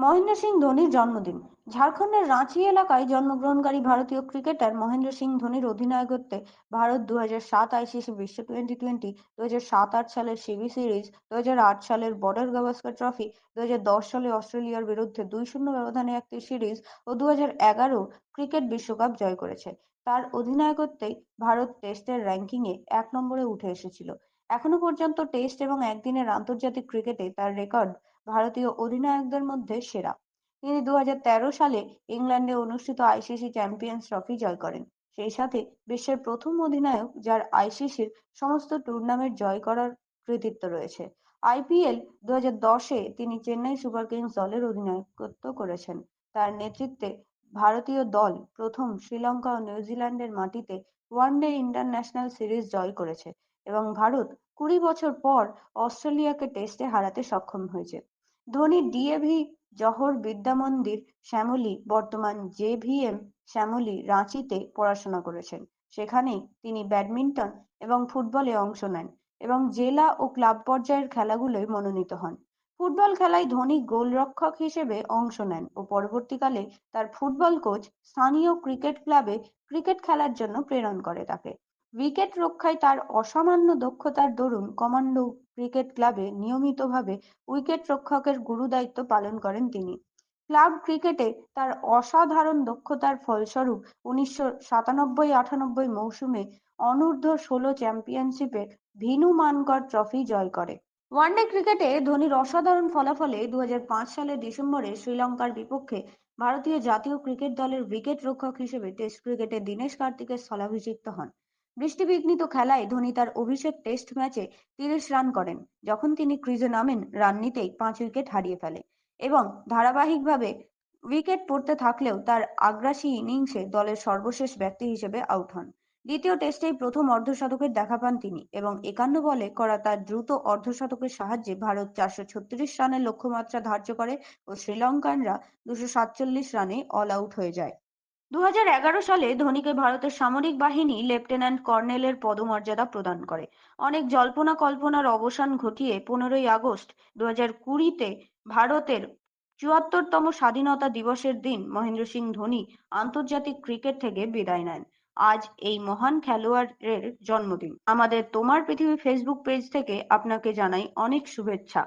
মহেন্দ্র সিং ধোনির জন্মদিন। ঝাড়খণ্ডের রাঁচি এলাকায় জন্মগ্রহণকারী ভারতীয় ক্রিকেটার মহেন্দ্র সিং ধোনির অধিনায়কত্বে ভারত 2007 আইসিসি বিশ্ব টি-20, 2007-8 সালের সিবি সিরিজ, 2008 সালের বর্ডার গাভাস্কর ট্রফি, 2010 সালে অস্ট্রেলিয়ার বিরুদ্ধে 2-0 ব্যবধানে একটি সিরিজ ও 2011 ক্রিকেট বিশ্বকাপ জয় করেছে। তার অধিনায়কত্বেই ভারত টেস্টের র্যাঙ্কিংয়ে 1 নম্বরে উঠে এসেছিল। এখনো পর্যন্ত টেস্ট এবং একদিনের আন্তর্জাতিক ক্রিকেটে তার রেকর্ড ভারতীয় অধিনায়কদের মধ্যে সেরা। তিনি 2013 সালে ইংল্যান্ডে অনুষ্ঠিত আইসিসি চ্যাম্পিয়ন্স ট্রফি জয় করেন। সেই সাথে বিশ্বের প্রথম অধিনায়ক যার আইসিসির সমস্ত টুর্নামেন্ট জয় করার কৃতিত্ব রয়েছে। আইপিএল 2010-এ তিনি চেন্নাই সুপার কিংস দলের অধিনায়কত্ব করেছেন। তার নেতৃত্বে ভারতীয় দল প্রথম শ্রীলঙ্কা ও নিউজিল্যান্ডের মাটিতে ওয়ানডে ইন্টারন্যাশনাল সিরিজ জয় করেছে এবং ভারত 20 বছর পর অস্ট্রেলিয়াকে টেস্টে হারাতে সক্ষম হয়েছে। ধোনি ডিএভি জওহর বিদ্যা মন্দির, শ্যামলী বর্তমান জেভিএম শ্যামলী রাঁচিতে পড়াশোনা করেছেন। সেখানেই তিনি ব্যাডমিন্টন এবং ফুটবলে অংশ নেন এবং জেলা ও ক্লাব পর্যায়ের খেলাগুলোয় মনোনীত হন। ফুটবল খেলায় ধোনি গোলরক্ষক হিসেবে অংশ নেন ও পরবর্তীকালে তার ফুটবল কোচ স্থানীয় ক্রিকেট ক্লাবে ক্রিকেট খেলার জন্য প্রেরণ করে তাকে। উইকেট রক্ষায় তার অসামান্য দক্ষতার দরুন কমান্ডো ক্রিকেট ক্লাবে নিয়মিতভাবে উইকেট-রক্ষকের গুরুদায়িত্ব পালন করেন তিনি। ক্লাব ক্রিকেটে তার অসাধারণ দক্ষতার ফলস্বরূপ 1997-98 মৌসুমে অনূর্ধ্ব-16 চ্যাম্পিয়নশিপে ভিনু মানকড় ট্রফি জয় করে। ওয়ানডে ক্রিকেটে ধোনির অসাধারণ ফলাফলে 2005 সালের ডিসেম্বরে শ্রীলঙ্কার বিপক্ষে ভারতীয় জাতীয় ক্রিকেট দলের উইকেট-রক্ষক হিসেবে টেস্ট ক্রিকেটে দীনেশ কার্তিকের স্থলাভিষিক্ত হন। বৃষ্টিবিঘ্নিত খেলায় ধোনি তার অভিষেক টেস্ট ম্যাচে 30 রান করেন, যখন তিনি ক্রিজে নামেন রান নিতেই 5 উইকেট হারিয়ে ফেলে এবং ধারাবাহিকভাবে উইকেট পড়তে থাকলেও তার আগ্রাসী ইনিংসে দলের সর্বশেষ ব্যক্তি হিসেবে আউট হন। দ্বিতীয় টেস্টেই প্রথম অর্ধশতকের দেখা পান তিনি এবং 51 বলে করা তার দ্রুত অর্ধশতকের সাহায্যে ভারত 436 রানের লক্ষ্যমাত্রা ধার্য করে ও শ্রীলঙ্কানরা 247 রানে অল আউট হয়ে যায়। 2011 সালে ধোনিকে ভারতের সামরিক বাহিনী লেফটেন্যান্ট কর্নেলের পদমর্যাদা প্রদান করে। অনেক জল্পনা-কল্পনার অবসান ঘটিয়ে 15ই আগস্ট 2020-তে ভারতের 74তম স্বাধীনতা দিবসের দিন মহেন্দ্র সিং ধোনি আন্তর্জাতিক ক্রিকেট থেকে বিদায় নেন। আজ এই মহান খেলোয়াড়ের জন্মদিন। আমাদের তোমার পৃথিবী ফেসবুক পেজ থেকে আপনাকে জানাই অনেক শুভেচ্ছা।